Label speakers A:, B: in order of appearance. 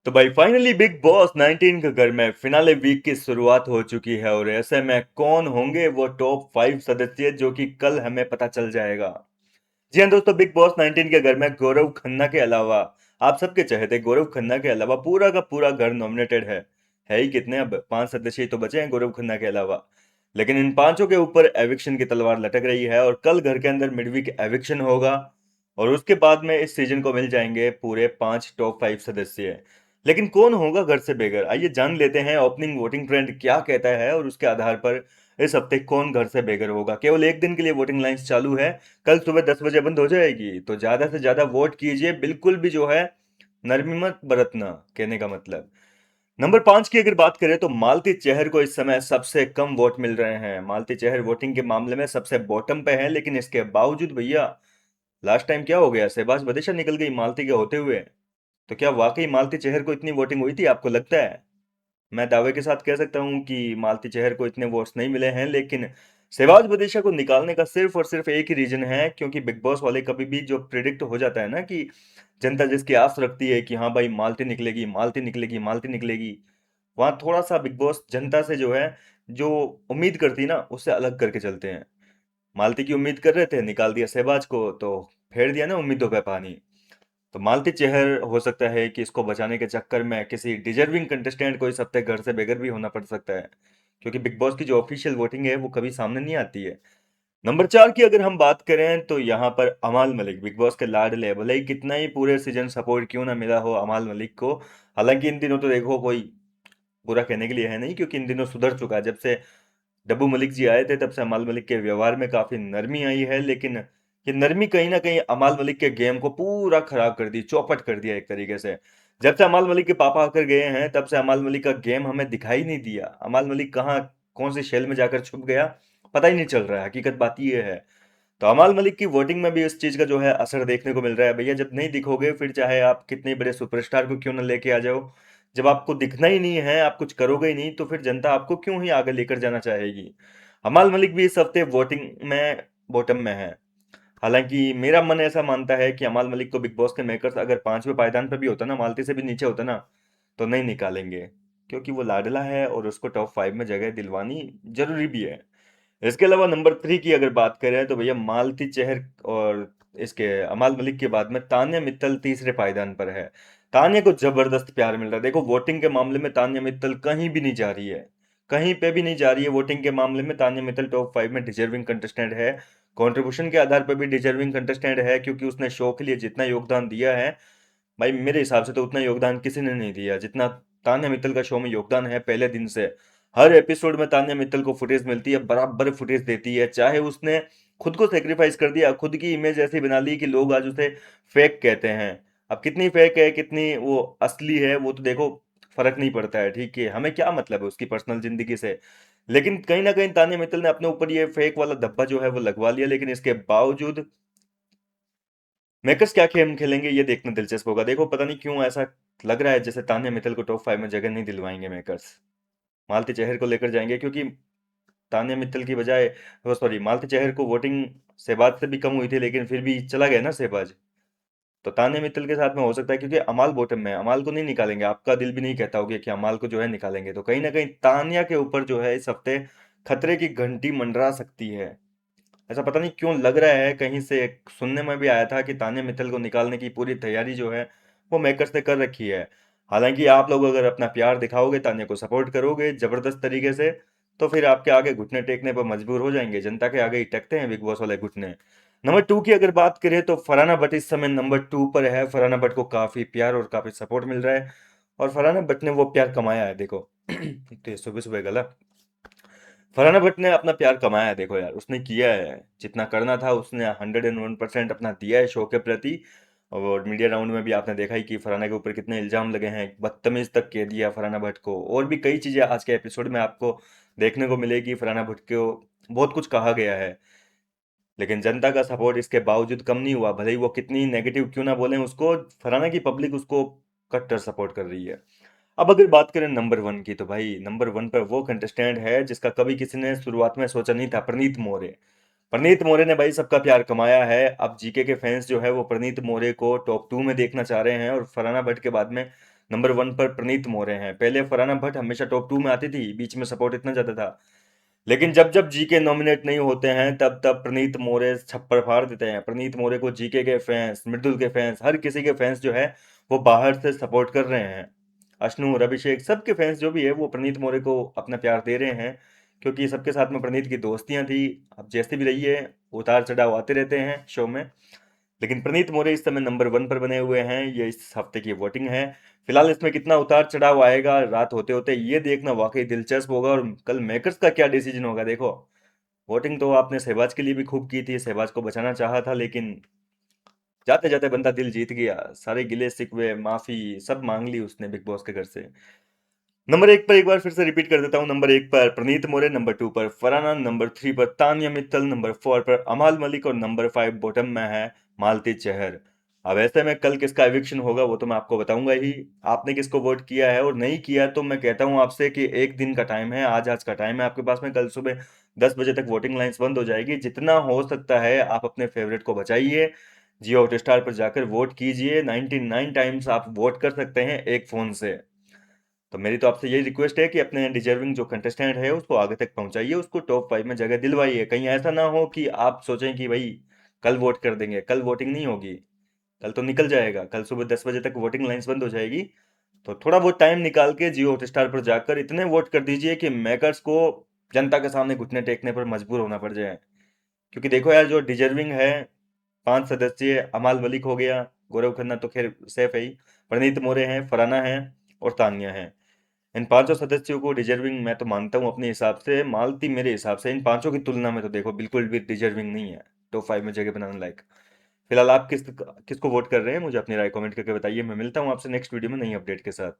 A: तो भाई finally big boss 19 के घर में फिनाले वीक की शुरुआत हो चुकी है और ऐसे में कौन होंगे वो टॉप 5 सदस्य जो कि कल हमें पता चल जाएगा। जी हाँ दोस्तों, बिग बॉस 19 के घर में गौरव खन्ना के अलावा आप सबके चहेते गौरव खन्ना के अलावा पूरा का पूरा घर नॉमिनेटेड है ही कितने, अब 5 सदस्य ही तो बचे हैं गौरव खन्ना के अलावा। लेकिन इन पांचों के ऊपर एविक्शन की तलवार लटक रही है और कल घर के अंदर मिडवीक एविक्शन होगा और उसके बाद में इस सीजन को मिल जाएंगे पूरे 5 टॉप 5 सदस्य। लेकिन कौन होगा घर से बेघर, आइए जान लेते हैं ओपनिंग वोटिंग ट्रेंड क्या कहता है और उसके आधार पर इस हफ्ते कौन घर से बेघर होगा। केवल एक दिन के लिए वोटिंग लाइन्स चालू है, कल सुबह 10 बजे बंद हो जाएगी, तो ज्यादा से ज्यादा वोट कीजिए, बिल्कुल भी जो है नरमी मत बरतना, कहने का मतलब। नंबर 5 की अगर बात करें तो मालती चहर को इस समय सबसे कम वोट मिल रहे हैं। मालती चहर वोटिंग के मामले में सबसे बॉटम पे है, लेकिन इसके बावजूद भैया लास्ट टाइम क्या हो गया, शहबाज बदेशा निकल गई मालती के होते हुए। तो क्या वाकई मालती चहर को इतनी वोटिंग हुई थी, आपको लगता है? मैं दावे के साथ कह सकता हूं कि मालती चहर को इतने वोट्स नहीं मिले हैं, लेकिन शहबाज बदेशा को निकालने का सिर्फ और सिर्फ एक ही रीजन है, क्योंकि बिग बॉस वाले कभी भी जो प्रिडिक्ट हो जाता है ना कि जनता जिसकी आस रखती है कि हाँ भाई मालती निकलेगी मालती निकलेगी मालती निकलेगी, वहां थोड़ा सा बिग बॉस जनता से जो है जो उम्मीद करती ना उससे अलग करके चलते हैं। मालती की उम्मीद कर रहे थे, निकाल दिया शहबाज को, तो फेर दिया ना उम्मीदों पे पानी। तो मालती चहर हो सकता है कि इसको बचाने के चक्कर में किसी डिजर्विंग कंटेस्टेंट को इस हफ्ते घर से बेघर भी होना पड़ सकता है, क्योंकि बिग बॉस की जो ऑफिशियल वोटिंग है वो कभी सामने नहीं आती है। नंबर 4 की अगर हम बात करें तो यहाँ पर अमाल मलिक, बिग बॉस के लाडले, भले ही कितना ही पूरे सीजन सपोर्ट क्यों ना मिला हो अमाल मलिक को। हालांकि इन दिनों तो देखो कोई बुरा कहने के लिए है नहीं, क्योंकि इन दिनों सुधर चुका है। जब से डब्बू मलिक जी आए थे तब से अमाल मलिक के व्यवहार में काफी नरमी आई है, लेकिन ये नरमी कहीं ना कहीं अमाल मलिक के गेम को पूरा खराब कर दी, चौपट कर दिया एक तरीके से। जब से अमाल मलिक के पापा आकर गए हैं तब से अमाल मलिक का गेम हमें दिखाई नहीं दिया। अमाल मलिक कहाँ कौन सी शेल में जाकर छुप गया, पता ही नहीं चल रहा है, हकीकत बात ये है। तो अमाल मलिक की वोटिंग में भी इस चीज का जो है असर देखने को मिल रहा है। भैया जब नहीं दिखोगे फिर चाहे आप कितने बड़े सुपरस्टार को क्यों ना लेके आ जाओ, जब आपको दिखना ही नहीं है, आप कुछ करोगे ही नहीं, तो फिर जनता आपको क्यों ही आगे लेकर जाना चाहेगी। अमाल मलिक भी इस हफ्ते वोटिंग में बॉटम में है। हालांकि मेरा मन ऐसा मानता है कि अमाल मलिक को बिग बॉस के मेकर्स अगर 5वें पायदान पर भी होता ना, मालती से भी नीचे होता ना, तो नहीं निकालेंगे, क्योंकि वो लाडला है और उसको टॉप 5 में जगह दिलवानी जरूरी भी है। इसके अलावा नंबर 3 की अगर बात करें तो भैया मालती चहर और इसके अमाल मलिक के बाद में तान्या मित्तल तीसरे पायदान पर है। तान्या को जबरदस्त प्यार मिल रहा है, देखो वोटिंग के मामले में तान्या मित्तल कहीं भी नहीं जा रही है, कहीं पे भी नहीं जा रही है। वोटिंग के मामले में तान्या मित्तल टॉप 5 में डिजर्विंग कंटेस्टेंट है, कंट्रीब्यूशन के आधार पर भी डिजर्विंग कंटेस्टेंट है, क्योंकि उसने शो के लिए जितना योगदान दिया है, भाई मेरे हिसाब से तो उतना योगदान किसी ने नहीं दिया जितना तान्या मित्तल का शो में योगदान है। पहले दिन से हर एपिसोड में तान्या मित्तल को फुटेज मिलती है, बराबर फुटेज देती है, चाहे उसने खुद को सेक्रीफाइस कर दिया, खुद की इमेज ऐसी बना ली कि लोग आज उसे फेक कहते हैं। अब कितनी फेक है कितनी वो असली है वो तो देखो, फर्क नहीं पड़ता है, ठीक है, हमें क्या मतलब है उसकी पर्सनल जिंदगी से। लेकिन कहीं ना कहीं तान्या मित्तल ने अपने ऊपर ये फेक वाला धब्बा जो है वो लगवा लिया, लेकिन इसके बावजूद मेकर्स क्या गेम खेलेंगे ये देखना दिलचस्प होगा। देखो पता नहीं क्यों ऐसा लग रहा है जैसे तान्या मित्तल को टॉप 5 में जगह नहीं दिलवाएंगे मेकर्स, मालती चहर को लेकर जाएंगे, क्योंकि तान्या मित्तल की बजाय, वो सॉरी, मालती चहर को वोटिंग शहबाज से भी कम हुई थी, लेकिन फिर भी चला गया ना शहबाज। तो तान्या मित्तल के साथ में हो सकता है, क्योंकि अमाल बॉटम में है, अमाल को नहीं निकालेंगे, आपका दिल भी नहीं कहता होगा कि अमाल को जो है निकालेंगे, तो कहीं ना कहीं तान्या के ऊपर जो है इस हफ्ते खतरे की घंटी मंडरा सकती है। ऐसा पता नहीं क्यों लग रहा है, कहीं से सुनने में भी आया था कि तान्या मित्तल को निकालने की पूरी तैयारी जो है वो मेकर्स ने कर रखी है। हालांकि आप लोग अगर अपना प्यार दिखाओगे, तान्या को सपोर्ट करोगे जबरदस्त तरीके से, तो फिर आपके आगे घुटने टेकने पर मजबूर हो जाएंगे, जनता के आगे ही टेकते हैं बिग बॉस वाले घुटने। नंबर 2 की अगर बात करें तो फरहाना भट्ट इस समय नंबर 2 पर है। फरहाना भट्ट को काफी प्यार और काफी सपोर्ट मिल रहा है, और फरहाना भट्ट ने वो प्यार कमाया है, देखो एक तो ये सुबह सुबह गला, फरहाना भट्ट ने अपना प्यार कमाया है, देखो यार उसने किया है जितना करना था, उसने 101% अपना दिया है शो के प्रति। और मीडिया राउंड में भी आपने देखा ही कि फरहाना के ऊपर कितने इल्जाम लगे हैं, बदतमीज तक कह दिया फरहाना भट्ट को, और भी कई चीजें आज के एपिसोड में आपको देखने को मिलेगी। फरहाना भट्ट को बहुत कुछ कहा गया है, लेकिन जनता का सपोर्ट इसके बावजूद कम नहीं हुआ, भले ही वो कितनी नेगेटिव क्यों ना बोले उसको, फरहाना की पब्लिक उसको कट्टर सपोर्ट कर रही है। अब अगर बात करें नंबर 1 की, तो भाई नंबर 1 पर वो कंटेस्टेंट है जिसका कभी किसी ने शुरुआत में सोचा नहीं था, प्रनीत मोरे। प्रनीत मोरे ने भाई सबका प्यार कमाया है। अब जीके के फैंस जो है वो प्रनीत मोरे को टॉप 2 में देखना चाह रहे हैं, और फरहाना भट्ट के बाद में नंबर 1 पर प्रणीत मोरे हैं। पहले फरहाना भट्ट हमेशा टॉप 2 में आती थी, बीच में सपोर्ट इतना ज़्यादा था। लेकिन जब जब जीके नॉमिनेट नहीं होते हैं तब तब प्रणीत मोरे छप्पर फाड़ देते हैं। प्रणीत मोरे को जीके के फैंस, मृदुल के फैंस, हर किसी के फैंस जो है वो बाहर से सपोर्ट कर रहे हैं। अश्नूर, अभिषेक, सबके फैंस जो भी है वो प्रणीत मोरे को अपना प्यार दे रहे हैं, क्योंकि सबके साथ में प्रणीत की दोस्तियां थी। अब जैसे भी रही है, उतार चढ़ाव आते रहते हैं शो में। लेकिन प्रणीत मोरे इस समय नंबर 1 पर बने हुए हैं। ये इस हफ्ते की वोटिंग है। फिलहाल इसमें कितना उतार चढ़ाव आएगा रात होते होते, ये देखना वाकई दिलचस्प होगा। और कल मेकर्स का क्या डिसीजन होगा, देखो। वोटिंग तो आपने सहवाज के लिए भी खूब की थी, सहवाज को बचाना चाहा था, लेकिन जाते जाते बंदा दिल जीत गया। सारे गिले शिकवे माफी सब मांग ली उसने बिग बॉस के घर से। नंबर 1 पर एक बार फिर से रिपीट कर देता हूँ। नंबर 1 पर प्रणीत मोरे, नंबर 2 पर फरहाना, नंबर 3 पर तानिया मित्तल, नंबर 4 पर अमाल मलिक और नंबर 5 बॉटम में है मालती चहर। अब ऐसे में कल किसका एविक्शन होगा वो तो मैं आपको बताऊंगा ही। आपने किसको वोट किया है और नहीं किया, तो मैं कहता हूं आपसे कि एक दिन का टाइम है, आज का टाइम है आपके पास में। कल सुबह 10 बजे तक वोटिंग लाइन्स बंद हो जाएगी। जितना हो सकता है आप अपने फेवरेट को बचाइए। जियो हॉटस्टार पर जाकर वोट कीजिए। 99 टाइम्स आप वोट कर सकते हैं एक फोन से। तो मेरी तो आपसे यही रिक्वेस्ट है कि अपने डिजर्विंग जो कंटेस्टेंट है उसको आगे तक पहुंचाइए, उसको टॉप 5 में जगह दिलवाइए। कहीं ऐसा ना हो कि आप सोचें कि भाई कल वोट कर देंगे। कल वोटिंग नहीं होगी, कल तो निकल जाएगा। कल सुबह 10 बजे तक वोटिंग लाइन्स बंद हो जाएगी। तो थोड़ा बहुत टाइम निकाल के जियो हॉटस्टार पर जाकर इतने वोट कर दीजिए कि मेकर्स को जनता के सामने घुटने टेकने पर मजबूर होना पड़ जाए। क्योंकि देखो यार, जो डिजर्विंग है 5 सदस्यीय अमाल मलिक हो गया, गौरव खन्ना तो खैर सेफ है ही, प्रणीत मोरे हैं, फराना है और तानिया है। इन पांचों सदस्यों को डिजर्विंग मैं तो मानता हूँ अपने हिसाब से। मालती मेरे हिसाब से इन पांचों की तुलना में तो देखो बिल्कुल भी डिजर्विंग नहीं है टॉप 5 में जगह बनाने लायक। फिलहाल आप किसको वोट कर रहे हैं, मुझे अपनी राय कमेंट करके बताइए। मैं मिलता हूँ आपसे नेक्स्ट वीडियो में नई अपडेट के साथ।